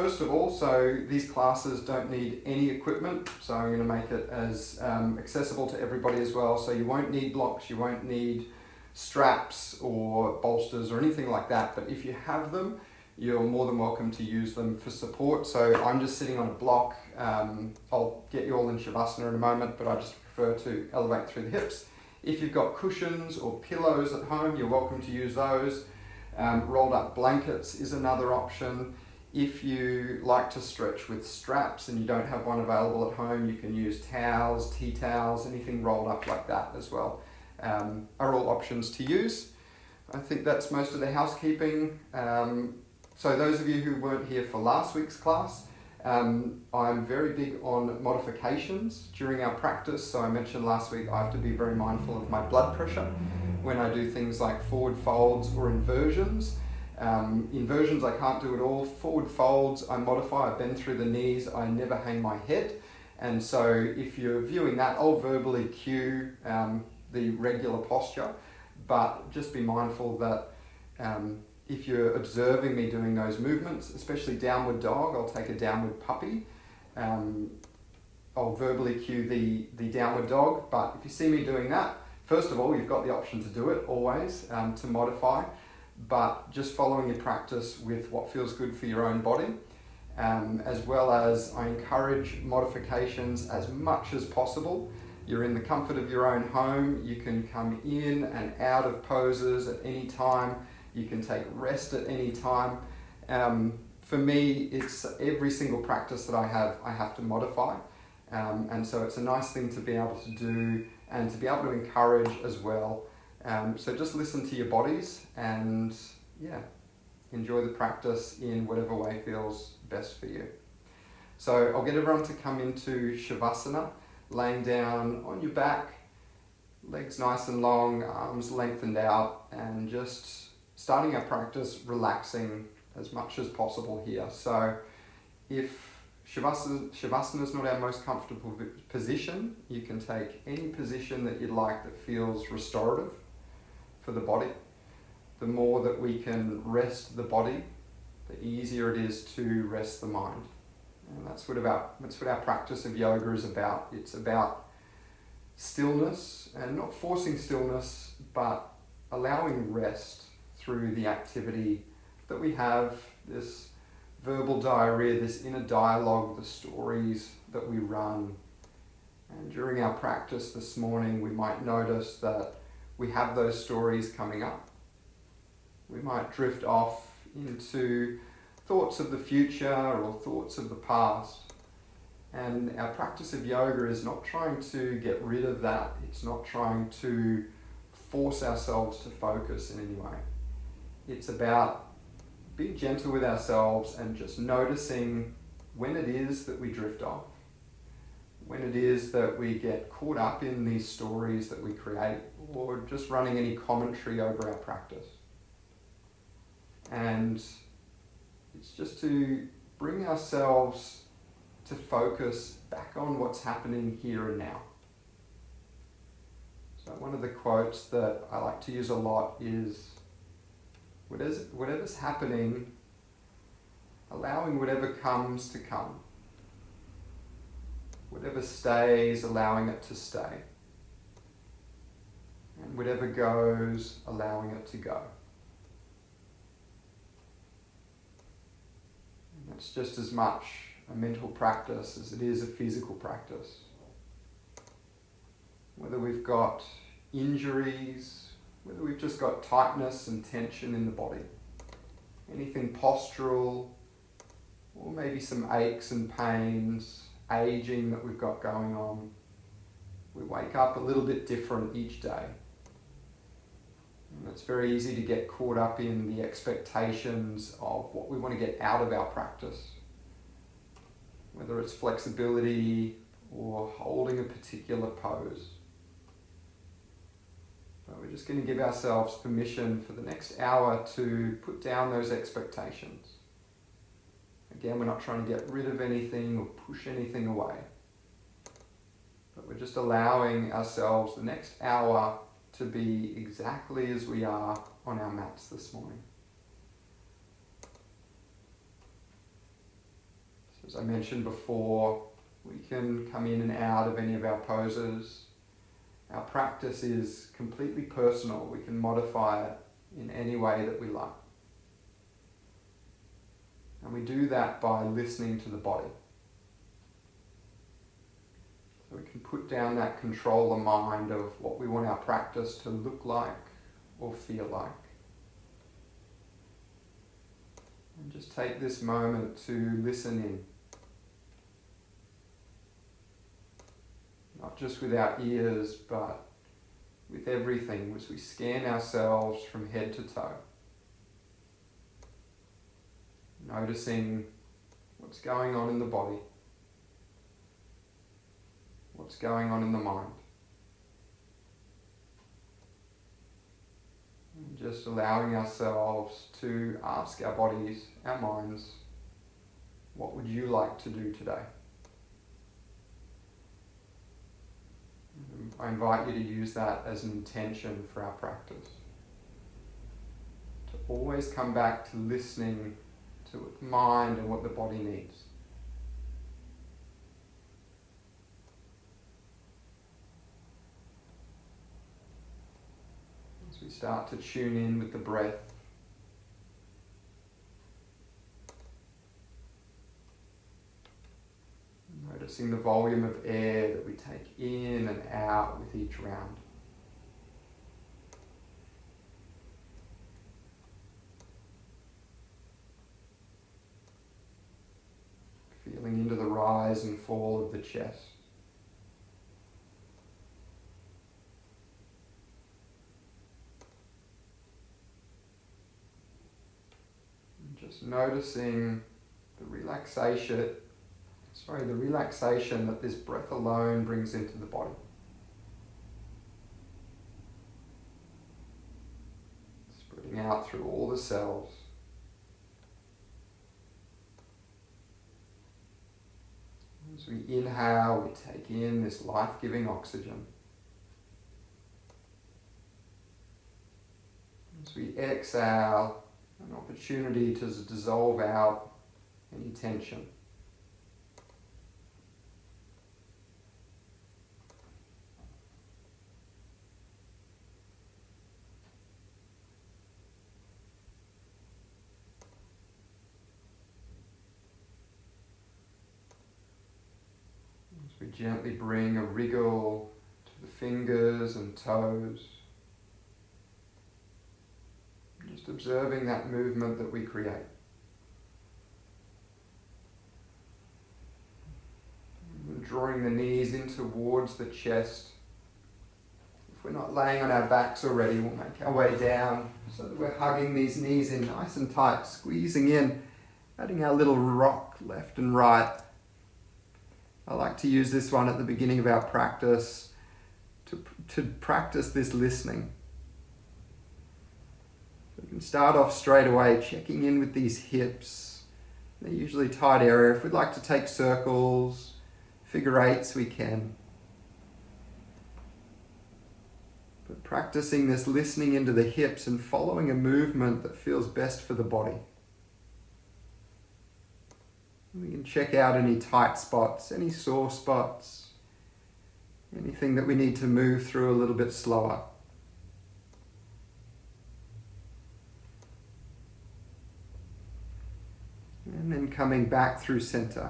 first of all, so these classes don't need any equipment, so I'm going to make it as accessible to everybody as well. So you won't need blocks, you won't need straps or bolsters or anything like that, but if you have them, you're more than welcome to use them for support. So I'm just sitting on a block. I'll get you all in Shavasana in a moment, but I just prefer to elevate through the hips. If you've got cushions or pillows at home, you're welcome to use those. Rolled up blankets is another option. If you like to stretch with straps and you don't have one available at home, you can use towels, tea towels, anything rolled up like that as well. Are all options to use. I think that's most of the housekeeping. So those of you who weren't here for last week's class, I'm very big on modifications during our practice. So I mentioned last week I have to be very mindful of my blood pressure when I do things like forward folds or inversions. Inversions I can't do at all. Forward folds I modify, I bend through the knees, I never hang my head. And so if you're viewing that, I'll verbally cue the regular posture, but just be mindful that if you're observing me doing those movements, especially downward dog, I'll take a downward puppy. I'll verbally cue the downward dog, but if you see me doing that, first of all, you've got the option to do it always, to modify, but just following your practice with what feels good for your own body, as well as I encourage modifications as much as possible. You're in the comfort of your own home, you can come in and out of poses at any time, you can take rest at any time. For me, it's every single practice that I have to modify. And so it's a nice thing to be able to do and to be able to encourage as well. So just listen to your bodies and enjoy the practice in whatever way feels best for you. So I'll get everyone to come into Shavasana, laying down on your back, legs nice and long, arms lengthened out, and just starting our practice relaxing as much as possible here. So if Shavasana is not our most comfortable position, you can take any position that you'd like that feels restorative for the body. The more that we can rest the body, the easier it is to rest the mind. And that's what our practice of yoga is about. It's about stillness, and not forcing stillness, but allowing rest through the activity that we have, this verbal diarrhea, this inner dialogue, the stories that we run. And during our practice this morning, we might notice that we have those stories coming up. We might drift off into thoughts of the future or thoughts of the past. And our practice of yoga is not trying to get rid of that. It's not trying to force ourselves to focus in any way. It's about being gentle with ourselves and just noticing when it is that we drift off, when it is that we get caught up in these stories that we create, or just running any commentary over our practice. And it's just to bring ourselves to focus back on what's happening here and now. So one of the quotes that I like to use a lot is, whatever's happening, allowing whatever comes to come. Whatever stays, allowing it to stay. And whatever goes, allowing it to go. And that's just as much a mental practice as it is a physical practice. Whether we've got injuries, whether we've just got tightness and tension in the body, anything postural, or maybe some aches and pains, aging that we've got going on. We wake up a little bit different each day. And it's very easy to get caught up in the expectations of what we want to get out of our practice, whether it's flexibility or holding a particular pose. But we're just going to give ourselves permission for the next hour to put down those expectations. Again, we're not trying to get rid of anything or push anything away. But we're just allowing ourselves the next hour to be exactly as we are on our mats this morning. As I mentioned before, we can come in and out of any of our poses. Our practice is completely personal. We can modify it in any way that we like. And we do that by listening to the body. So we can put down that controller mind of what we want our practice to look like or feel like. And just take this moment to listen in. Not just with our ears, but with everything as we scan ourselves from head to toe. Noticing what's going on in the body, what's going on in the mind. And just allowing ourselves to ask our bodies, our minds, what would you like to do today? I invite you to use that as an intention for our practice. To always come back to listening to what the mind and what the body needs. As we start to tune in with the breath, noticing the volume of air that we take in and out with each round. Feeling into the rise and fall of the chest. And just noticing the relaxation that this breath alone brings into the body. Spreading out through all the cells. As we inhale, we take in this life-giving oxygen. As we exhale, an opportunity to dissolve out any tension. We gently bring a wriggle to the fingers and toes. Just observing that movement that we create. And drawing the knees in towards the chest. If we're not laying on our backs already, we'll make our way down so that we're hugging these knees in nice and tight, squeezing in, adding our little rock left and right. I like to use this one at the beginning of our practice to practice this listening. We can start off straight away checking in with these hips. They're usually tight area. If we'd like to take circles, figure eights, we can. But practicing this listening into the hips and following a movement that feels best for the body. We can check out any tight spots, any sore spots, anything that we need to move through a little bit slower. And then coming back through center.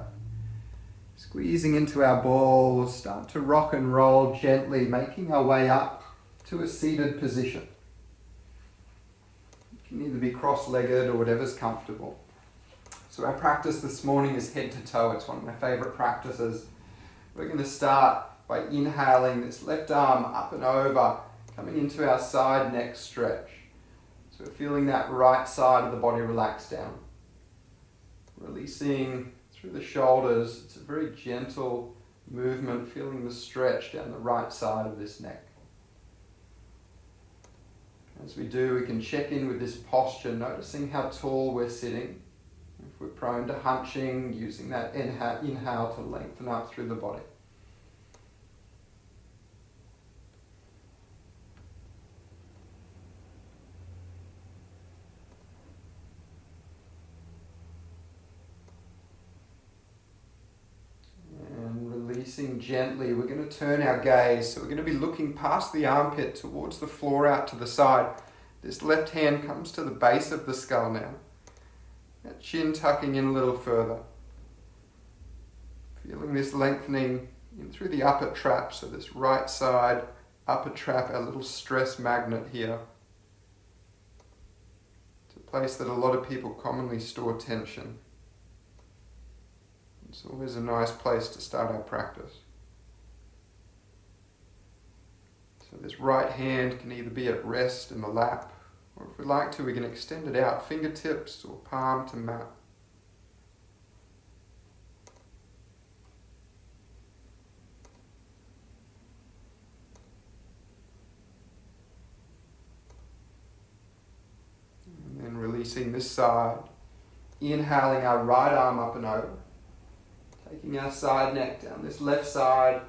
Squeezing into our ball, start to rock and roll gently, making our way up to a seated position. You can either be cross-legged or whatever's comfortable. So our practice this morning is head to toe. It's one of my favorite practices. We're going to start by inhaling this left arm up and over, coming into our side neck stretch. So we're feeling that right side of the body relax down. Releasing through the shoulders. It's a very gentle movement, feeling the stretch down the right side of this neck. As we do, we can check in with this posture, noticing how tall we're sitting. If we're prone to hunching, using that inhale to lengthen up through the body. releasing gently. We're going to turn our gaze. So we're going to be looking past the armpit towards the floor out to the side. This left hand comes to the base of the skull now. That chin tucking in a little further. Feeling this lengthening in through the upper trap. So this right side upper trap, our little stress magnet here. It's a place that a lot of people commonly store tension. It's always a nice place to start our practice. So this right hand can either be at rest in the lap, or if we like to, we can extend it out, fingertips or palm to mat. And then releasing this side, inhaling our right arm up and over. Taking our side neck down this left side,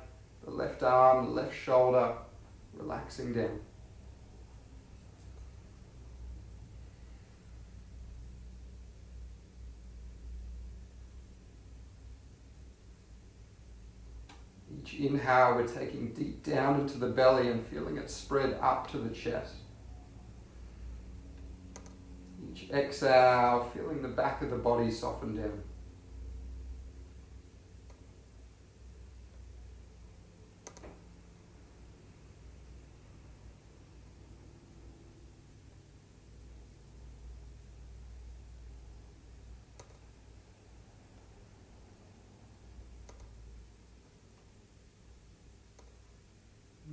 the left arm, the left shoulder, relaxing down. Each inhale, we're taking deep down into the belly and feeling it spread up to the chest. Each exhale, feeling the back of the body soften down.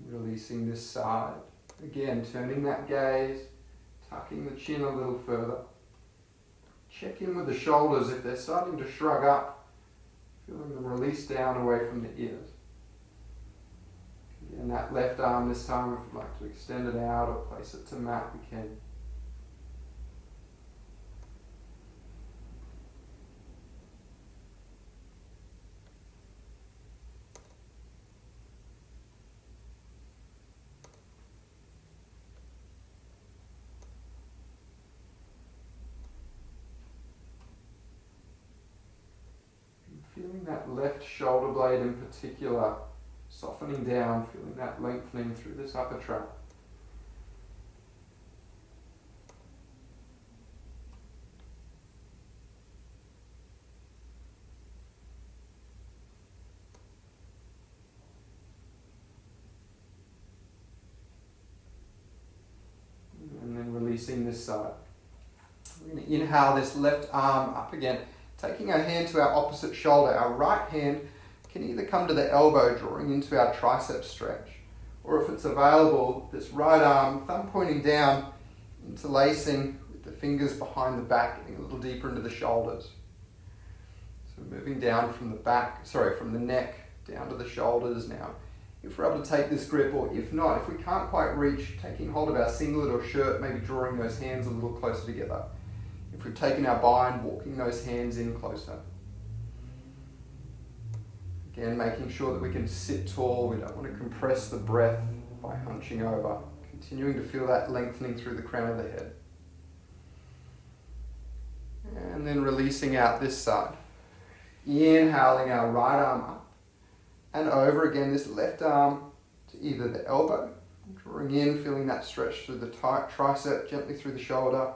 Releasing this side. Again, turning that gaze, tucking the chin a little further. Check in with the shoulders if they're starting to shrug up, feeling them release down away from the ears. Again, that left arm this time, if you'd like to extend it out or place it to mat, we can. Feeling that left shoulder blade in particular, softening down, feeling that lengthening through this upper trap. And then releasing this side. We're going to inhale this left arm up again. Taking our hand to our opposite shoulder, our right hand can either come to the elbow, drawing into our tricep stretch, or if it's available, this right arm, thumb pointing down, interlacing with the fingers behind the back, getting a little deeper into the shoulders. So moving down from the neck down to the shoulders now. If we're able to take this grip, or if not, if we can't quite reach, taking hold of our singlet or shirt, maybe drawing those hands a little closer together. If we've taken our bind, walking those hands in closer. Again, making sure that we can sit tall. We don't want to compress the breath by hunching over. Continuing to feel that lengthening through the crown of the head. And then releasing out this side. Inhaling our right arm up and over again, this left arm to either the elbow, drawing in, feeling that stretch through the tricep, gently through the shoulder,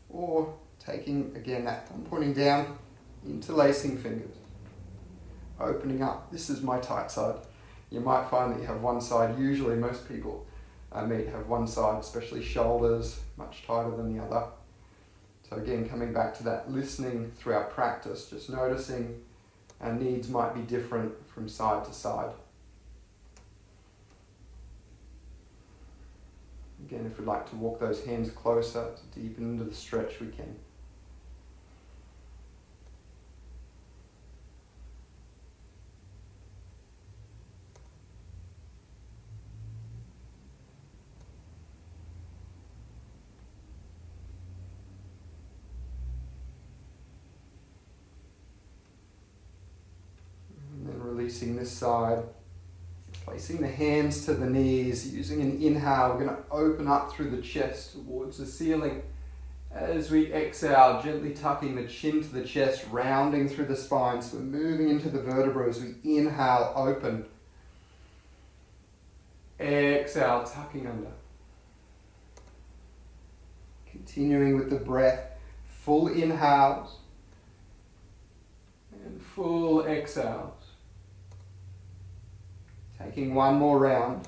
or taking, again, that thumb pointing down, interlacing fingers, opening up. This is my tight side. You might find that you have one side. Usually most people I meet have one side, especially shoulders, much tighter than the other. So again, coming back to that, listening through our practice, just noticing our needs might be different from side to side. Again, if we'd like to walk those hands closer to deepen into the stretch, we can. And then releasing this side. Placing the hands to the knees, using an inhale, we're going to open up through the chest towards the ceiling As we exhale, gently tucking the chin to the chest, rounding through the spine. So we're moving into the vertebra as we inhale, open. Exhale, tucking under. Continuing with the breath, full inhales and full exhales. Taking one more round.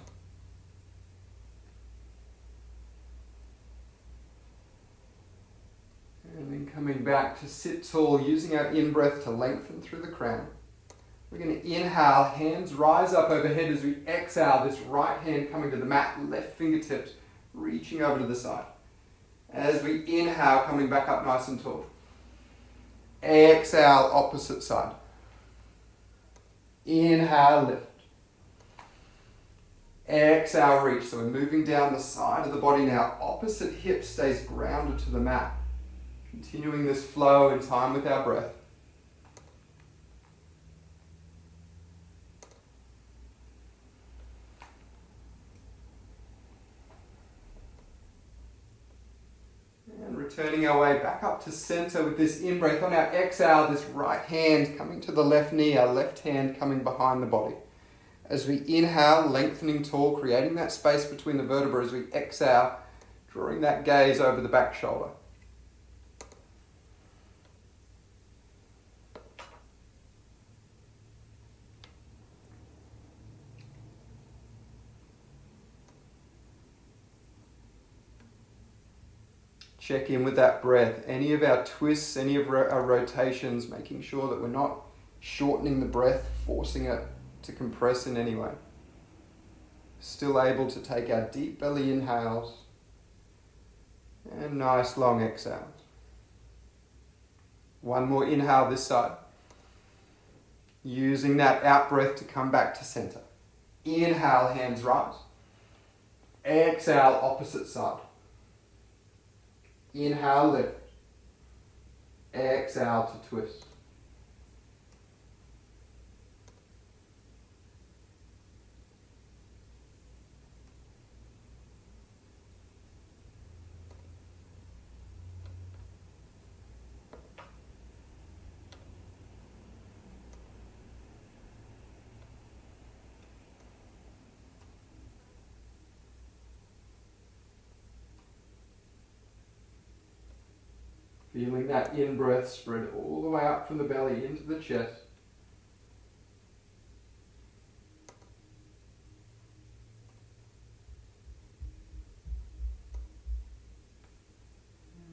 And then coming back to sit tall, using our in-breath to lengthen through the crown. We're going to inhale, hands rise up overhead as we exhale, this right hand coming to the mat, left fingertips reaching over to the side. As we inhale, coming back up nice and tall. Exhale, opposite side. Inhale, lift. Exhale, reach. So we're moving down the side of the body now. Opposite hip stays grounded to the mat. Continuing this flow in time with our breath. And returning our way back up to center with this in-breath. On our exhale, this right hand coming to the left knee, our left hand coming behind the body. As we inhale, lengthening tall, creating that space between the vertebrae. As we exhale, drawing that gaze over the back shoulder. Check in with that breath. Any of our twists, any of our rotations, making sure that we're not shortening the breath, forcing it to compress in any way. Still able to take our deep belly inhales and nice long exhales. One more inhale this side. Using that out breath to come back to center. Inhale, hands rise. Exhale, opposite side. Inhale, lift. Exhale to twist. Feeling that in-breath spread all the way up from the belly into the chest.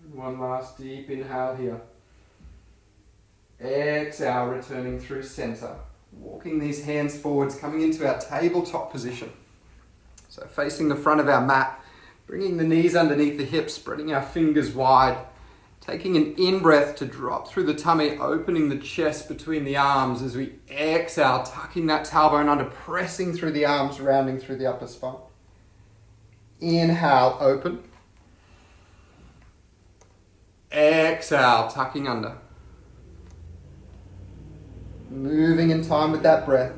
And one last deep inhale here. Exhale, returning through center. Walking these hands forwards, coming into our tabletop position. So facing the front of our mat, bringing the knees underneath the hips, spreading our fingers wide. Taking an in-breath to drop through the tummy, opening the chest between the arms as we exhale, tucking that tailbone under, pressing through the arms, rounding through the upper spine. Inhale, open. Exhale, tucking under. Moving in time with that breath.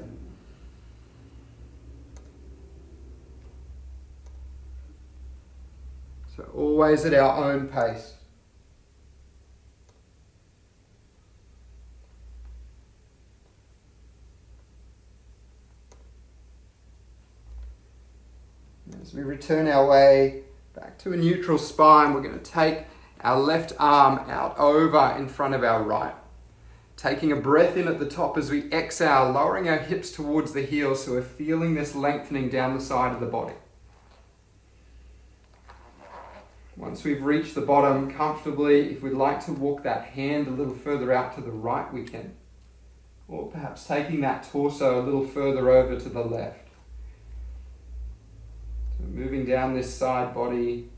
So always at our own pace. As we return our way back to a neutral spine, we're going to take our left arm out over in front of our right. Taking a breath in at the top as we exhale, lowering our hips towards the heels so we're feeling this lengthening down the side of the body. Once we've reached the bottom comfortably, if we'd like to walk that hand a little further out to the right, we can. Or perhaps taking that torso a little further over to the left. Moving down this side body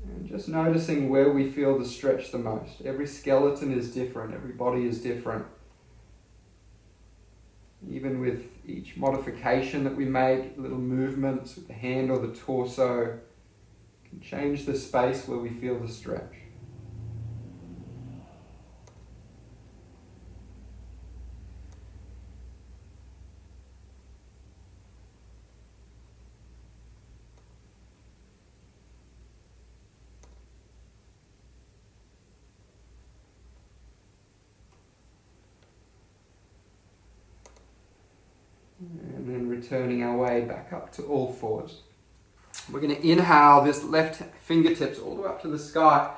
and just noticing where we feel the stretch the most. Every skeleton is different, every body is different. Even with each modification that we make, little movements with the hand or the torso can change the space where we feel the stretch. returning our way back up to all fours. We're going to inhale this left fingertips all the way up to the sky.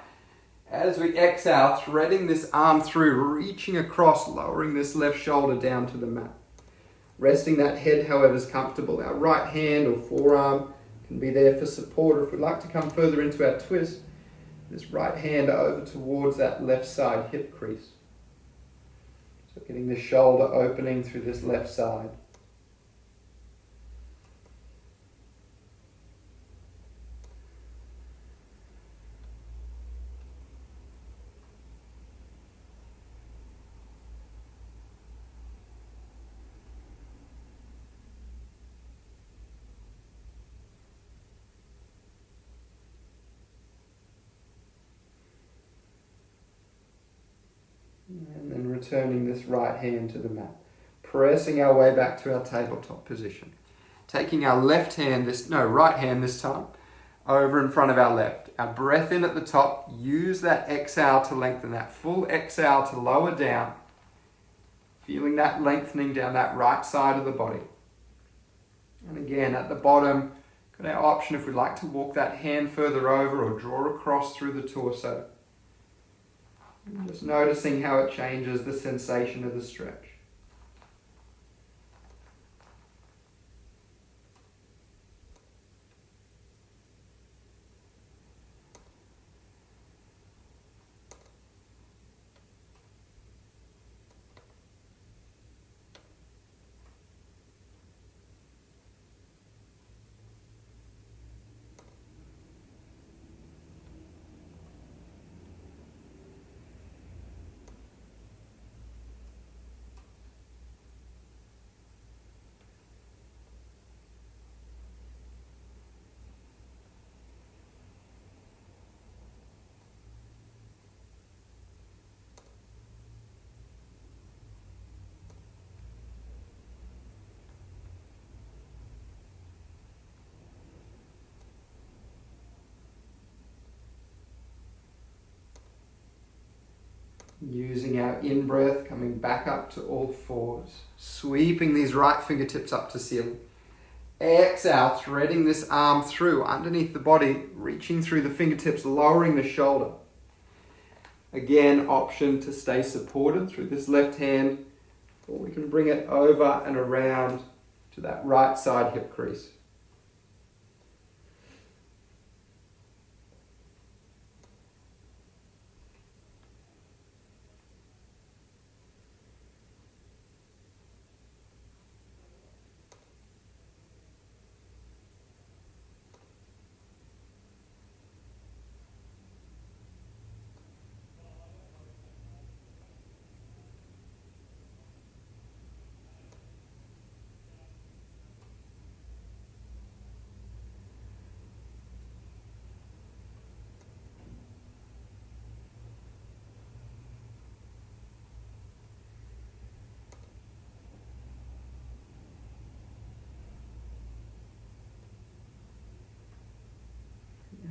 As we exhale, threading this arm through, reaching across, lowering this left shoulder down to the mat. Resting that head however is comfortable. Our right hand or forearm can be there for support, or if we'd like to come further into our twist, this right hand over towards that left side hip crease. So getting the shoulder opening through this left side. And then returning this right hand to the mat. Pressing our way back to our tabletop position. Taking our right hand this time, over in front of our left. Our breath in at the top. Use that exhale to lengthen, that full exhale to lower down. Feeling that lengthening down that right side of the body. And again, at the bottom, got our option if we'd like to walk that hand further over or draw across through the torso. Just noticing how it changes the sensation of the stretch. Using our in-breath, coming back up to all fours. Sweeping these right fingertips up to ceiling. Exhale, threading this arm through underneath the body, reaching through the fingertips, lowering the shoulder. Again, option to stay supported through this left hand, or we can bring it over and around to that right side hip crease.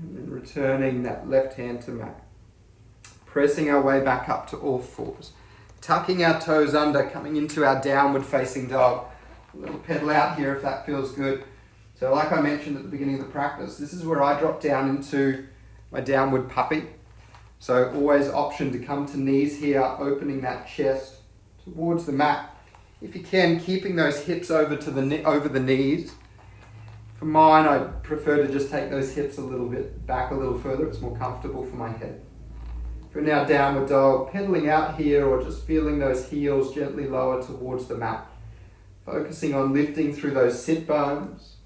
Returning that left hand to mat. Pressing our way back up to all fours. Tucking our toes under, coming into our downward facing dog. A little pedal out here if that feels good. So like I mentioned at the beginning of the practice, this is where I drop down into my downward puppy. So always option to come to knees here, opening that chest towards the mat. If you can, keeping those hips over the knees. For mine, I prefer to just take those hips a little bit back a little further. It's more comfortable for my head. For now, downward dog, pedaling out here or just feeling those heels gently lower towards the mat. Focusing on lifting through those sit bones,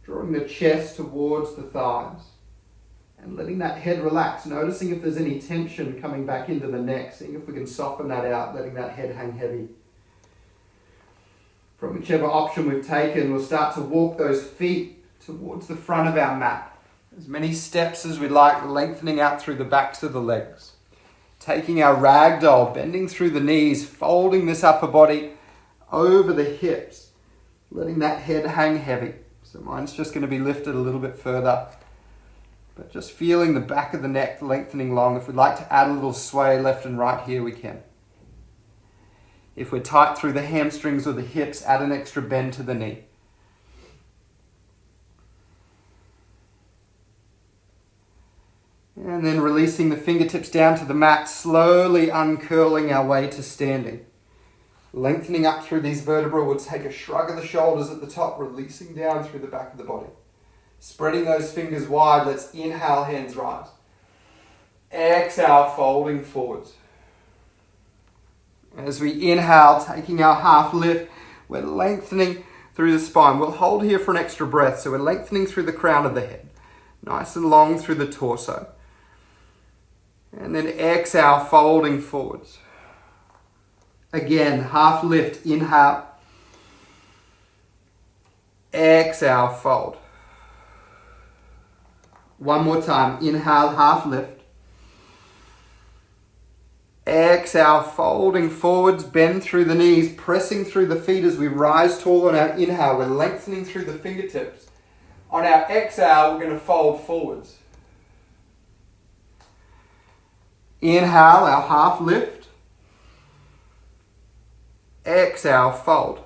drawing the chest towards the thighs, and letting that head relax, noticing if there's any tension coming back into the neck, seeing if we can soften that out, letting that head hang heavy. From whichever option we've taken, we'll start to walk those feet towards the front of our mat. As many steps as we like, lengthening out through the backs of the legs. Taking our ragdoll, bending through the knees, folding this upper body over the hips, letting that head hang heavy. So mine's just going to be lifted a little bit further, but just feeling the back of the neck lengthening long. If we'd like to add a little sway left and right here, we can. If we're tight through the hamstrings or the hips, add an extra bend to the knee. releasing the fingertips down to the mat, slowly uncurling our way to standing. Lengthening up through these vertebrae, we'll take a shrug of the shoulders at the top, releasing down through the back of the body. Spreading those fingers wide, let's inhale, hands rise. Exhale, folding forwards. As we inhale, taking our half lift, we're lengthening through the spine. We'll hold here for an extra breath, so we're lengthening through the crown of the head. Nice and long through the torso. And then exhale, folding forwards. Again, half lift, inhale. Exhale, fold. One more time, inhale, half lift. Exhale, folding forwards, bend through the knees, pressing through the feet as we rise tall on our inhale. We're lengthening through the fingertips. On our exhale, we're going to fold forwards. Inhale, our half lift. Exhale, fold.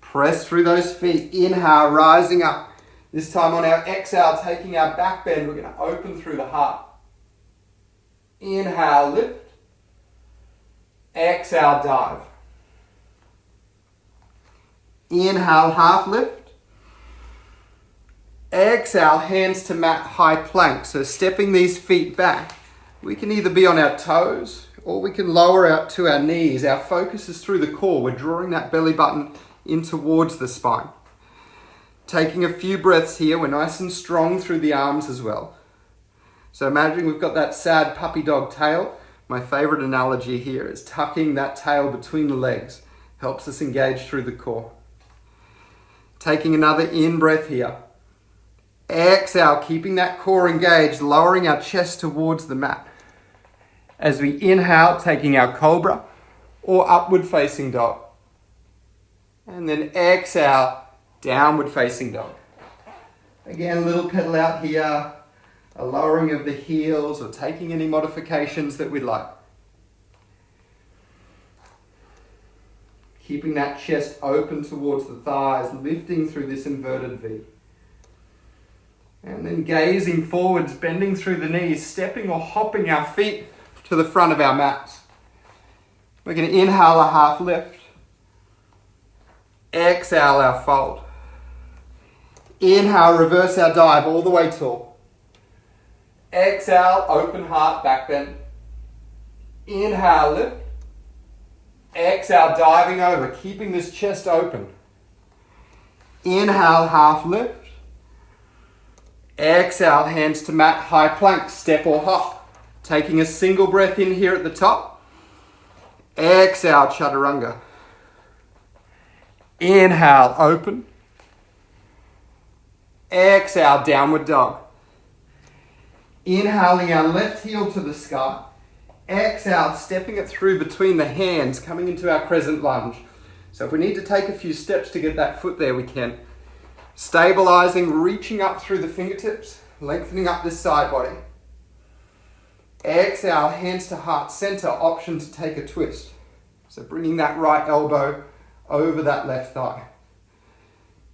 Press through those feet. Inhale, rising up. This time on our exhale, taking our back bend, we're going to open through the heart. Inhale, lift. Exhale, dive. Inhale, half lift. Exhale, hands to mat, high plank. So stepping these feet back, we can either be on our toes or we can lower out to our knees. Our focus is through the core. We're drawing that belly button in towards the spine. Taking a few breaths here. We're nice and strong through the arms as well. So imagine we've got that sad puppy dog tail. My favorite analogy here is tucking that tail between the legs. Helps us engage through the core. Taking another in breath here. Exhale, keeping that core engaged, lowering our chest towards the mat. As we inhale, taking our cobra or upward facing dog. And then exhale, downward facing dog. Again, a little pedal out here, a lowering of the heels or taking any modifications that we'd like. Keeping that chest open towards the thighs, lifting through this inverted V. And then gazing forwards, bending through the knees, stepping or hopping our feet to the front of our mats. We're going to inhale a half lift. Exhale our fold. Inhale, reverse our dive all the way tall. Exhale, open heart, back bend. Inhale, lift. Exhale, diving over, keeping this chest open. Inhale, half lift. Exhale, hands to mat, high plank, step or hop. Taking a single breath in here at the top. Exhale, chaturanga. Inhale, open. Exhale, downward dog. Inhaling our left heel to the sky. Exhale, stepping it through between the hands, coming into our crescent lunge. So if we need to take a few steps to get that foot there, we can. Stabilizing, reaching up through the fingertips, lengthening up this side body. Exhale, hands to heart center, option to take a twist. So bringing that right elbow over that left thigh.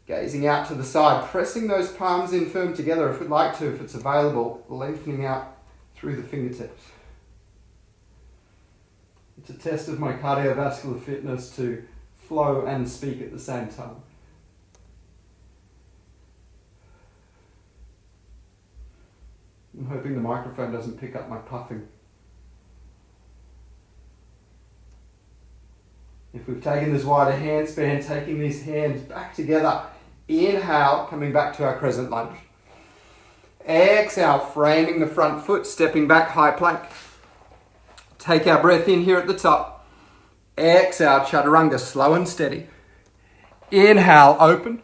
Gazing out to the side, pressing those palms in firm together if we'd like to, if it's available, lengthening out through the fingertips. It's a test of my cardiovascular fitness to flow and speak at the same time. I'm hoping the microphone doesn't pick up my puffing. If we've taken this wider handspan, taking these hands back together. Inhale, coming back to our crescent lunge. Exhale, framing the front foot, stepping back, high plank. Take our breath in here at the top. Exhale, chaturanga, slow and steady. Inhale, open.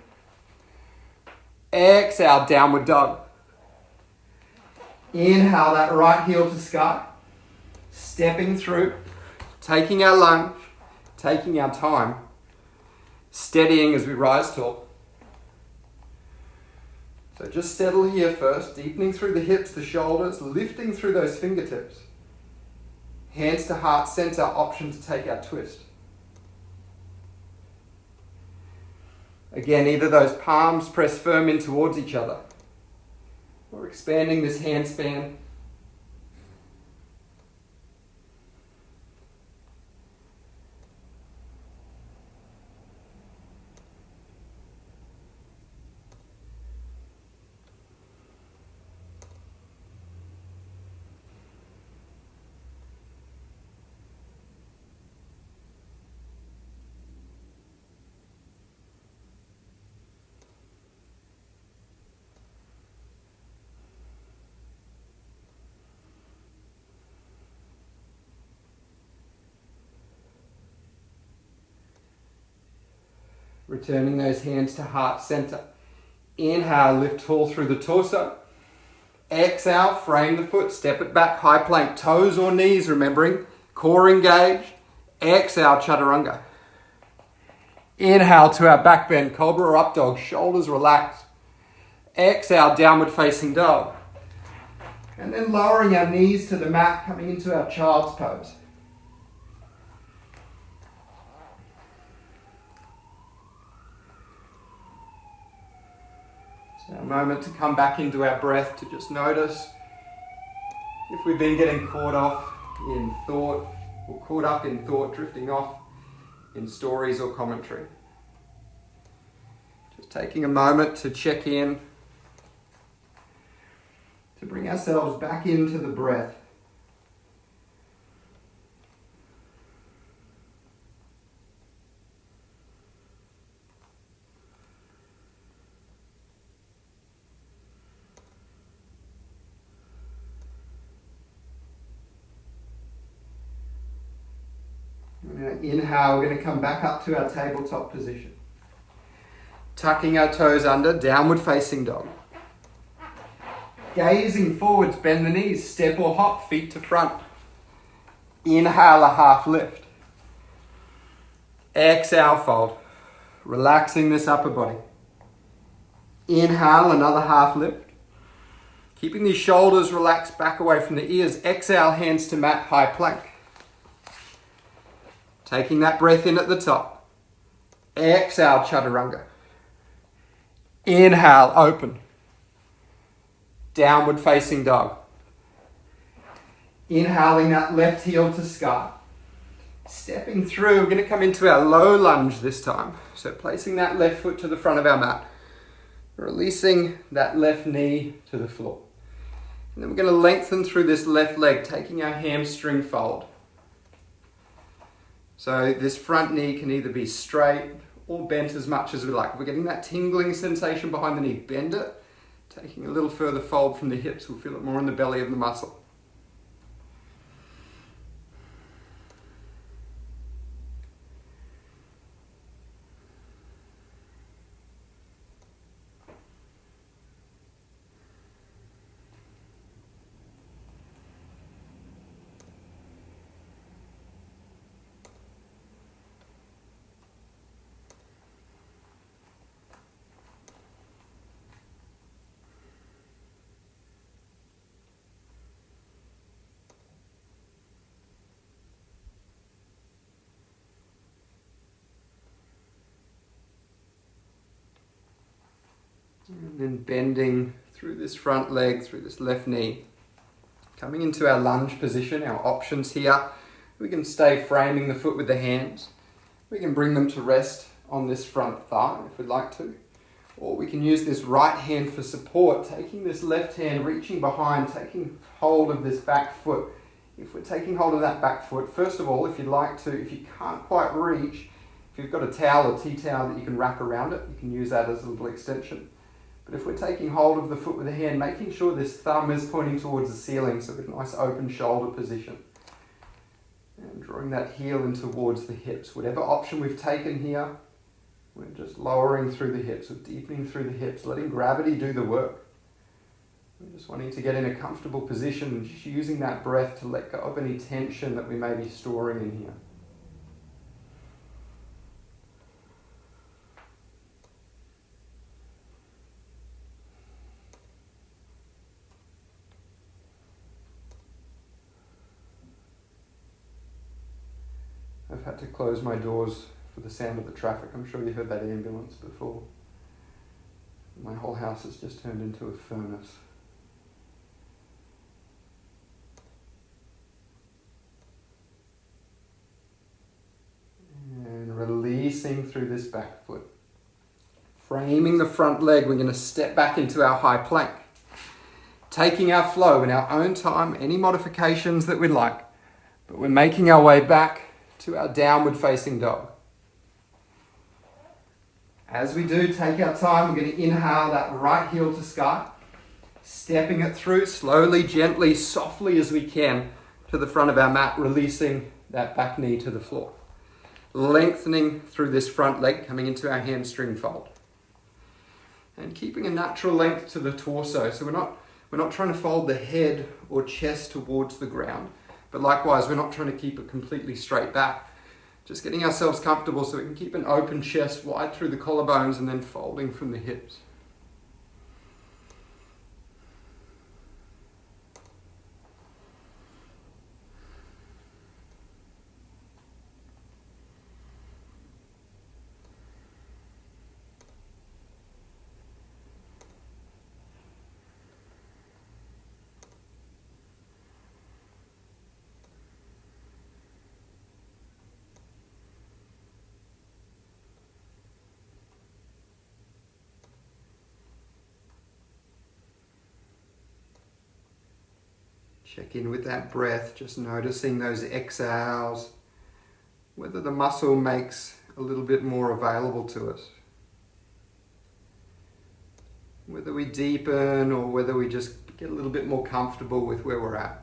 Exhale, downward dog. Inhale that right heel to sky. Stepping through, taking our lunge, taking our time. Steadying as we rise tall. So just settle here first, deepening through the hips, the shoulders, lifting through those fingertips. Hands to heart center, option to take our twist. Again, either those palms press firm in towards each other, or expanding this handspan Returning those hands to heart center. Inhale, lift tall through the torso. Exhale, frame the foot, step it back, high plank, toes or knees, remembering, core engaged. Exhale, chaturanga. Inhale to our back bend, cobra or up dog, shoulders relaxed. Exhale, downward facing dog. And then lowering our knees to the mat, coming into our child's pose. A moment to come back into our breath, to just notice if we've been getting caught off in thought, or caught up in thought, drifting off in stories or commentary. Just taking a moment to check in, to bring ourselves back into the breath. Inhale, we're going to come back up to our tabletop position. Tucking our toes under, downward facing dog. Gazing forwards, bend the knees, step or hop, feet to front. Inhale, a half lift. Exhale, fold. Relaxing this upper body. Inhale, another half lift. Keeping these shoulders relaxed back away from the ears. Exhale, hands to mat, high plank. Taking that breath in at the top. Exhale, chaturanga. Inhale, open. Downward facing dog. Inhaling that left heel to sky. Stepping through, we're going to come into our low lunge this time. So placing that left foot to the front of our mat. Releasing that left knee to the floor. And then we're going to lengthen through this left leg, taking our hamstring fold. So this front knee can either be straight or bent as much as we like. We're getting that tingling sensation behind the knee. Bend it. Taking a little further fold from the hips. We'll feel it more in the belly of the muscle. And then bending through this front leg, through this left knee. Coming into our lunge position, our options here. We can stay framing the foot with the hands. We can bring them to rest on this front thigh if we'd like to. Or we can use this right hand for support, taking this left hand, reaching behind, taking hold of this back foot. If we're taking hold of that back foot, first of all, if you'd like to, if you can't quite reach, if you've got a towel or tea towel that you can wrap around it, you can use that as a little extension. But if we're taking hold of the foot with the hand, making sure this thumb is pointing towards the ceiling, so with a nice open shoulder position. And drawing that heel in towards the hips. Whatever option we've taken here, we're just lowering through the hips, we're deepening through the hips, letting gravity do the work. We're just wanting to get in a comfortable position and just using that breath to let go of any tension that we may be storing in here. I've had to close my doors for the sound of the traffic. I'm sure you heard that ambulance before. My whole house has just turned into a furnace. And releasing through this back foot. Framing the front leg, we're going to step back into our high plank. Taking our flow in our own time, any modifications that we'd like. But we're making our way back to our downward facing dog. As we do, take our time, we're going to inhale that right heel to sky, stepping it through slowly, gently, softly as we can to the front of our mat, releasing that back knee to the floor. lengthening through this front leg, coming into our hamstring fold. And keeping a natural length to the torso. So we're not trying to fold the head or chest towards the ground, but likewise, we're not trying to keep it completely straight back. Just getting ourselves comfortable so we can keep an open chest wide through the collarbones and then folding from the hips. Check in with that breath, just noticing those exhales, whether the muscle makes a little bit more available to us. Whether we deepen or whether we just get a little bit more comfortable with where we're at.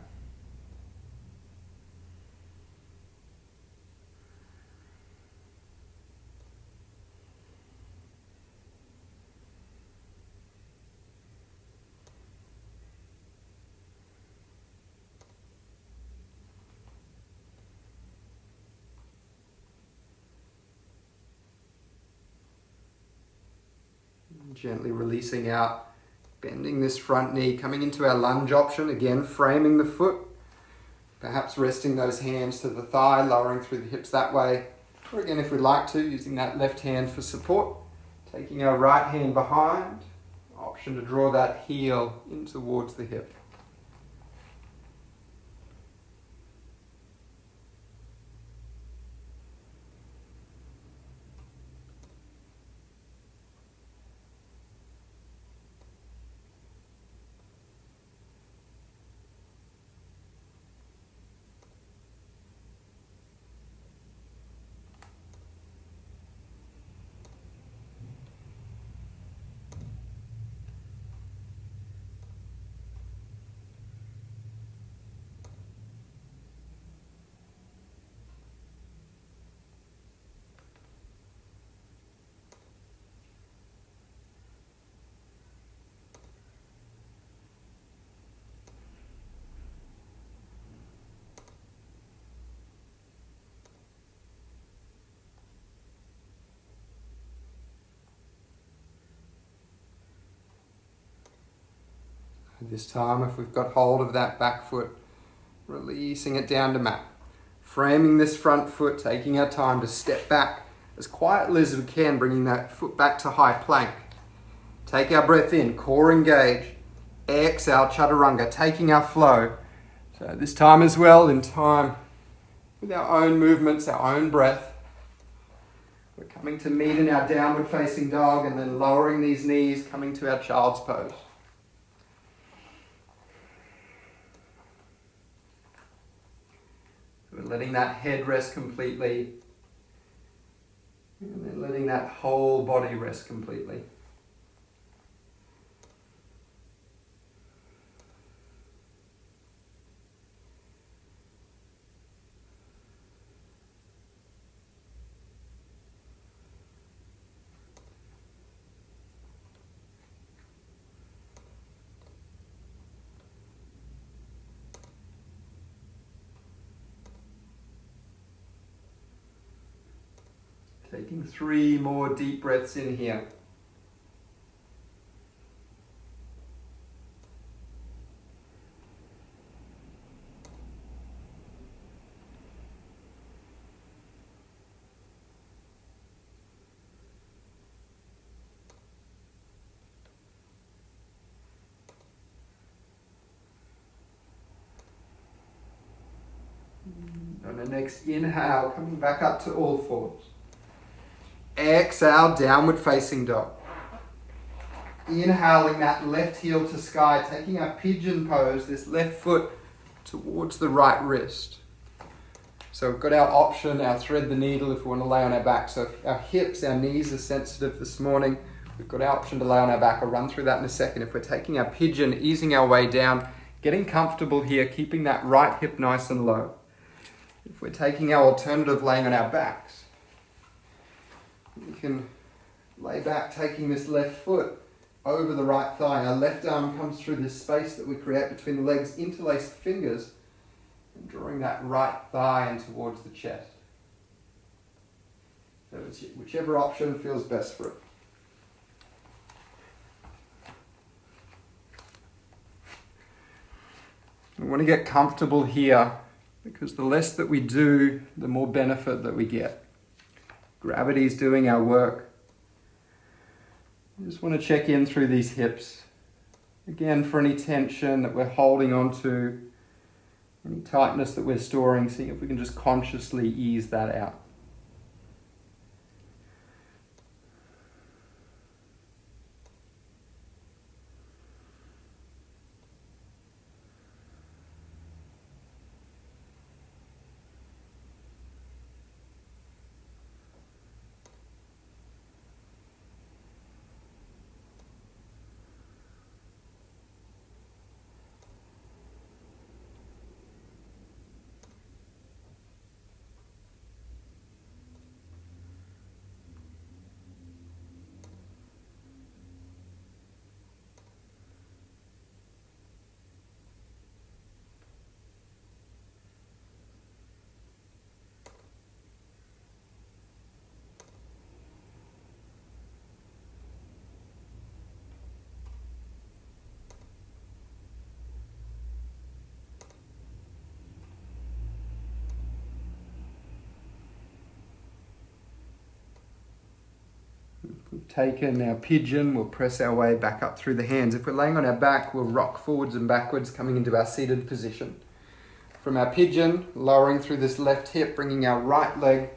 Gently releasing out, bending this front knee, coming into our lunge option, again framing the foot, perhaps resting those hands to the thigh, lowering through the hips that way, or again if we'd like to, using that left hand for support, taking our right hand behind, option to draw that heel in towards the hip. This time, if we've got hold of that back foot, releasing it down to mat. Framing this front foot, taking our time to step back as quietly as we can, bringing that foot back to high plank. Take our breath in, core engage. Exhale, chaturanga, taking our flow. So this time as well, in time with our own movements, our own breath. We're coming to meet in our downward facing dog and then lowering these knees, coming to our child's pose. We're letting that head rest completely, and then letting that whole body rest completely. Taking 3 more deep breaths in here. On the next inhale, coming back up to all fours. Exhale, downward facing dog. Inhaling that left heel to sky, taking our pigeon pose, this left foot towards the right wrist. So we've got our option, our thread the needle if we want to lay on our back. So if our hips, our knees are sensitive this morning, we've got our option to lay on our back. I'll run through that in a second. If we're taking our pigeon, easing our way down, getting comfortable here, keeping that right hip nice and low. If we're taking our alternative, laying on our backs, You can lay back, taking this left foot over the right thigh. Our left arm comes through this space that we create between the legs, interlace the fingers, and drawing that right thigh in towards the chest. So it's whichever option feels best for it. We want to get comfortable here because the less that we do, the more benefit that we get. Gravity is doing our work. You just want to check in through these hips. Again, for any tension that we're holding on to, any tightness that we're storing, seeing if we can just consciously ease that out. We've taken our pigeon, we'll press our way back up through the hands. If we're laying on our back, we'll rock forwards and backwards, coming into our seated position. From our pigeon, lowering through this left hip, bringing our right leg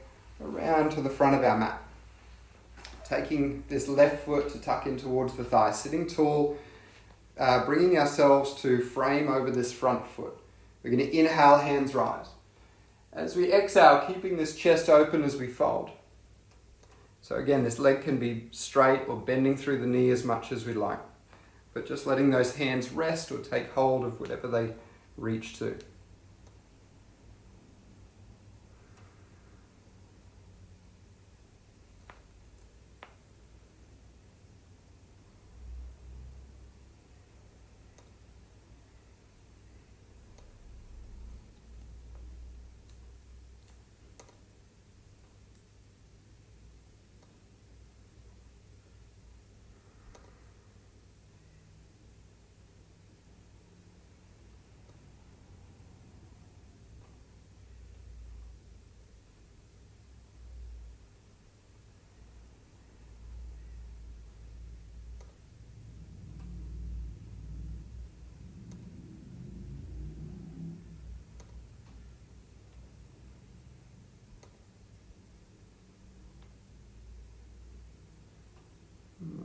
around to the front of our mat. Taking this left foot to tuck in towards the thigh, sitting tall, bringing ourselves to frame over this front foot. We're going to inhale, hands rise. As we exhale, keeping this chest open as we fold. So again, this leg can be straight or bending through the knee as much as we like, but just letting those hands rest or take hold of whatever they reach to.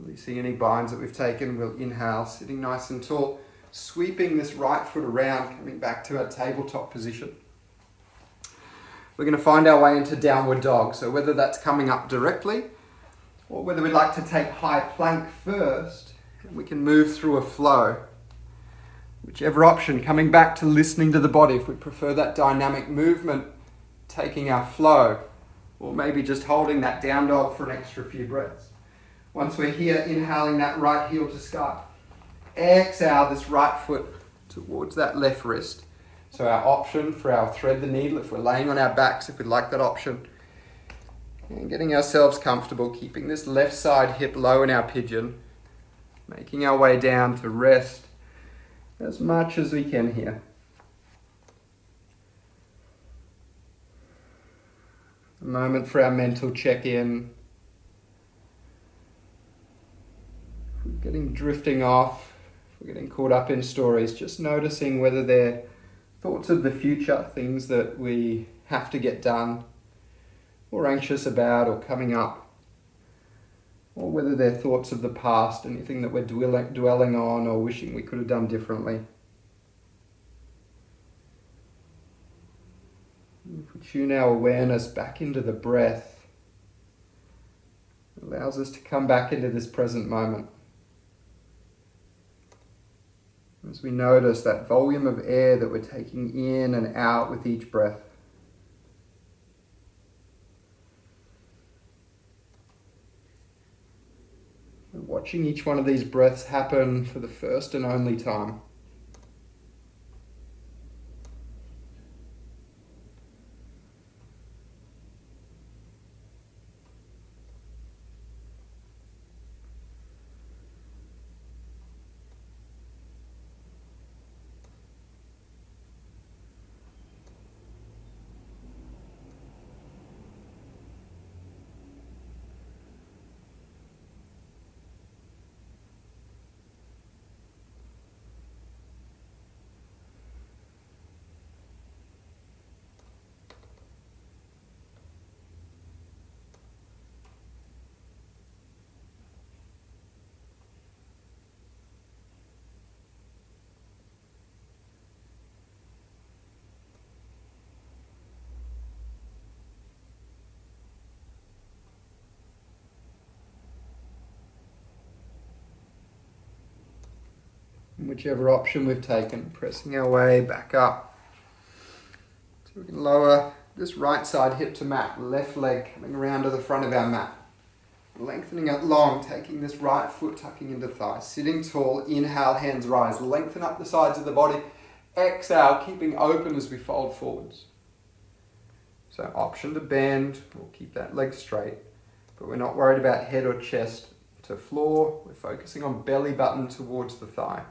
Releasing any binds that we've taken, we'll inhale, sitting nice and tall, sweeping this right foot around, coming back to our tabletop position. We're going to find our way into downward dog, so whether that's coming up directly or whether we'd like to take high plank first, we can move through a flow. Whichever option, coming back to listening to the body, if we prefer that dynamic movement, taking our flow, or maybe just holding that down dog for an extra few breaths. Once we're here, inhaling that right heel to sky. Exhale this right foot towards that left wrist. So our option for our thread the needle, if we're laying on our backs, if we'd like that option. And getting ourselves comfortable, keeping this left side hip low in our pigeon. Making our way down to rest as much as we can here. A moment for our mental check-in. If we're getting drifting off, if we're getting caught up in stories, just noticing whether they're thoughts of the future, things that we have to get done, or anxious about, or coming up, or whether they're thoughts of the past, anything that we're dwelling on or wishing we could have done differently. If we tune our awareness back into the breath, it allows us to come back into this present moment. As we notice that volume of air that we're taking in and out with each breath. watching each one of these breaths happen for the first and only time. Whichever option we've taken, pressing our way back up. So we can lower this right side hip to mat, left leg coming around to the front of our mat. Lengthening it long, taking this right foot tucking into thigh. Sitting tall, inhale, hands rise. Lengthen up the sides of the body. Exhale, keeping open as we fold forwards. So option to bend, we'll keep that leg straight. But we're not worried about head or chest to floor. We're focusing on belly button towards the thigh.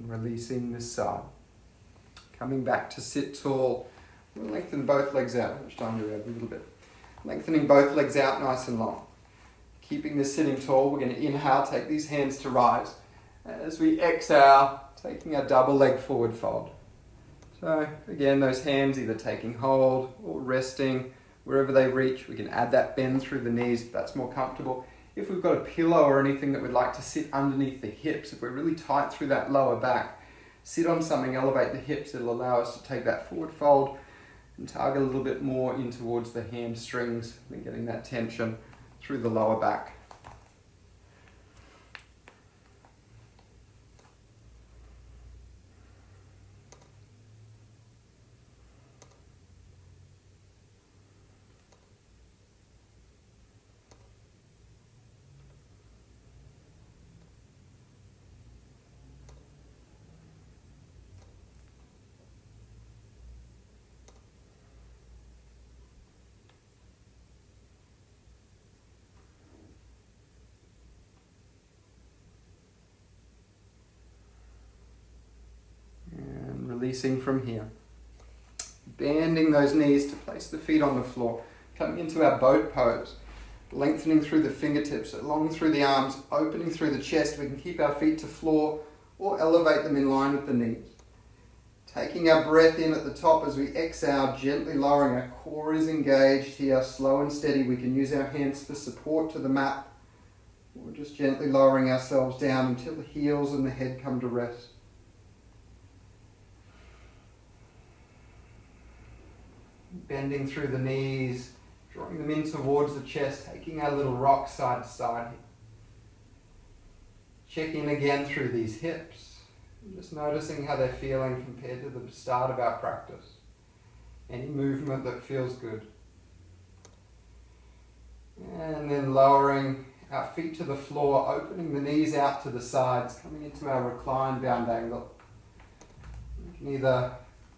Releasing this side. Coming back to sit tall. We'll lengthen both legs out. How much time do we have? A little bit. Lengthening both legs out nice and long. Keeping this sitting tall, we're going to inhale, take these hands to rise. As we exhale, taking our double leg forward fold. So again, those hands either taking hold or resting. Wherever they reach, we can add that bend through the knees if that's more comfortable. If we've got a pillow or anything that we'd like to sit underneath the hips, if we're really tight through that lower back, sit on something, elevate the hips. It'll allow us to take that forward fold and target a little bit more in towards the hamstrings and getting that tension through the lower back. Releasing from here. Bending those knees to place the feet on the floor. Coming into our boat pose. Lengthening through the fingertips, along through the arms, opening through the chest. We can keep our feet to floor or elevate them in line with the knees. Taking our breath in at the top as we exhale, gently lowering. Our core is engaged here, slow and steady. We can use our hands for support to the mat. Or just gently lowering ourselves down until the heels and the head come to rest. Bending through the knees, drawing them in towards the chest, taking our little rock side to side here. Check in again through these hips, just noticing how they're feeling compared to the start of our practice. Any movement that feels good. And then lowering our feet to the floor, opening the knees out to the sides, coming into our reclined bound angle. We can either,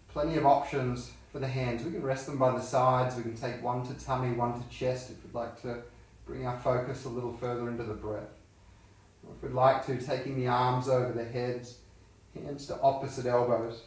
plenty of options for the hands. We can rest them by the sides. We can take one to tummy, one to chest if we'd like to bring our focus a little further into the breath. Or if we'd like to, taking the arms over the heads, hands to opposite elbows.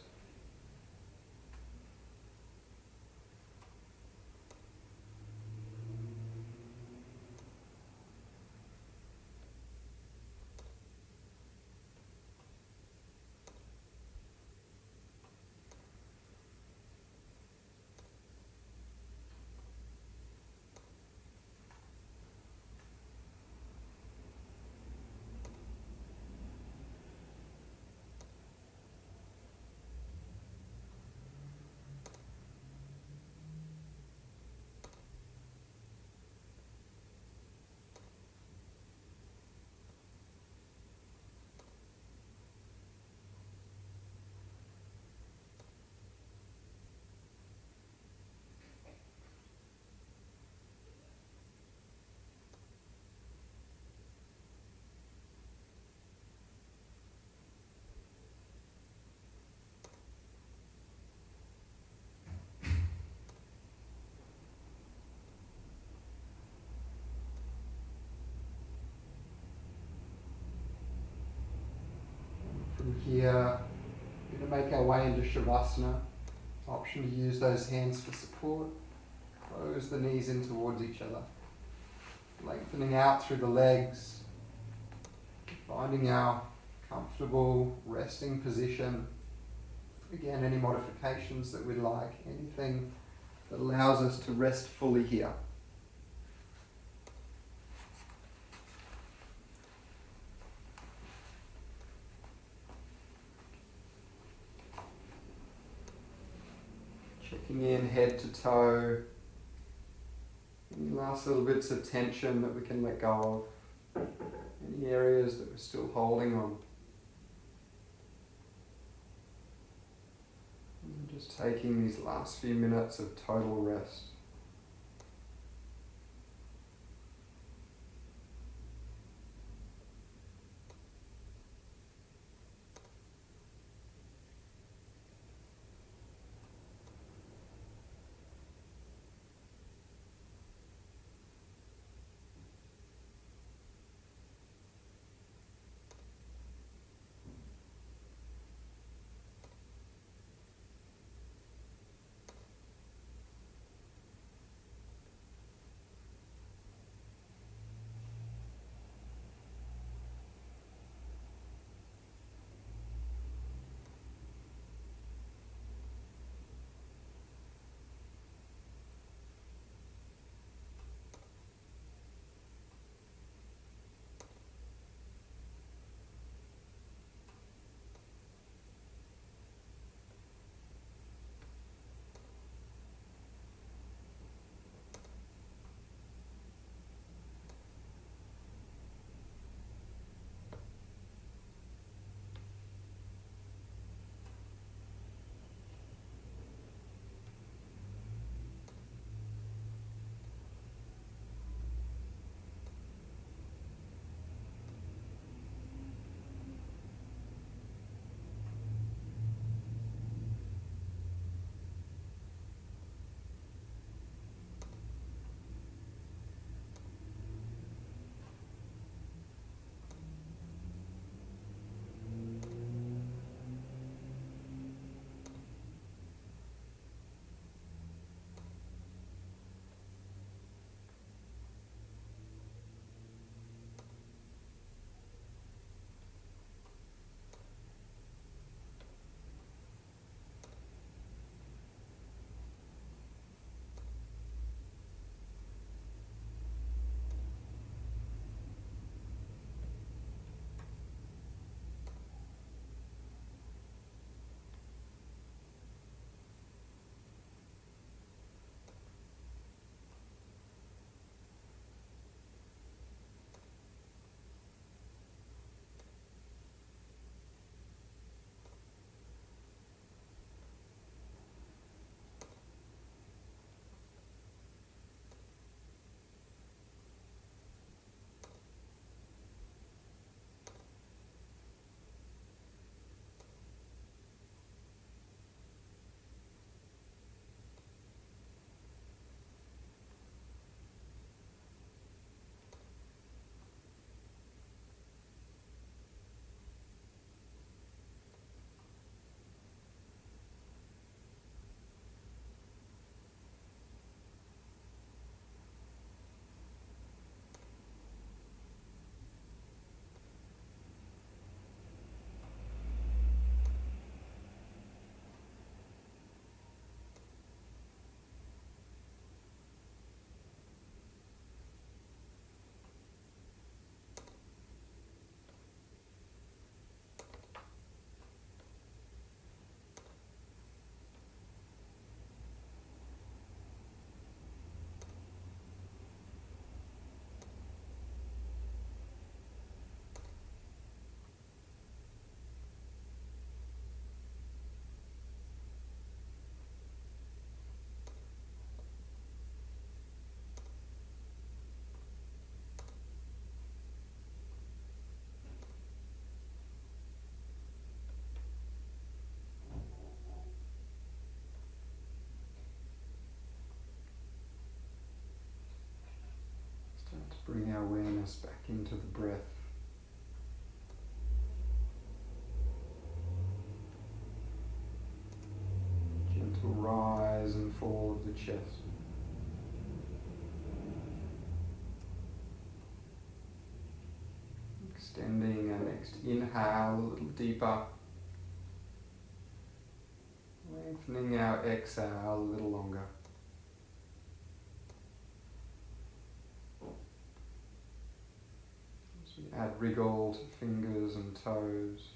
From here, we're going to make our way into Shavasana. Option to use those hands for support. Close the knees in towards each other. Lengthening out through the legs. Finding our comfortable resting position. Again, any modifications that we'd like. Anything that allows us to rest fully here. Checking in head to toe. Any last little bits of tension that we can let go of. Any areas that we're still holding on. And just taking these last few minutes of total rest. bring our awareness back into the breath. Gentle rise and fall of the chest. Extending our next inhale a little deeper. Lengthening our exhale a little longer. As we add wriggle to fingers and toes.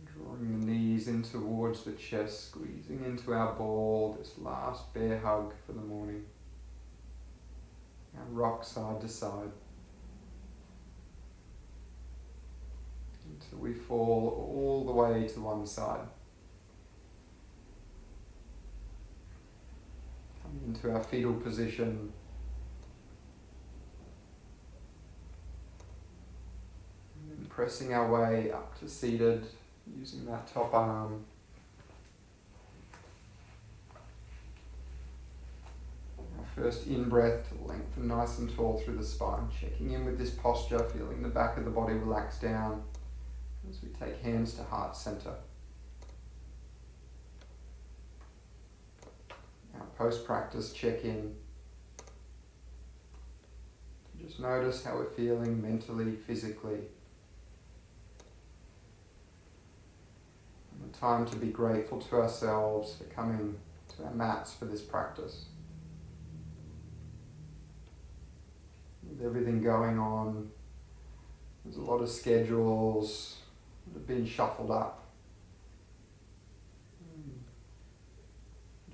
Drawing the knees in towards the chest, squeezing into our ball, this last bear hug for the morning. And rock side to side. Until we fall all the way to one side. Coming into our fetal position. And then pressing our way up to seated, using that top arm. First in-breath to lengthen nice and tall through the spine, checking in with this posture, feeling the back of the body relax down as we take hands to heart center. Our post-practice check-in. Just notice how we're feeling mentally, physically. And the time to be grateful to ourselves for coming to our mats for this practice. With everything going on, there's a lot of schedules that have been shuffled up.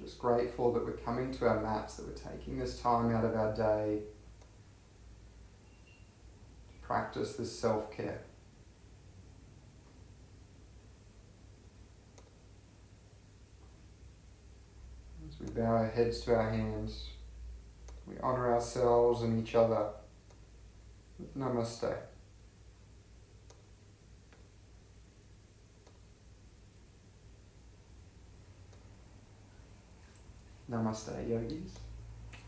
Just grateful that we're coming to our mats, that we're taking this time out of our day to practice this self-care. As we bow our heads to our hands, we honour ourselves and each other with Namaste. Namaste, yogis.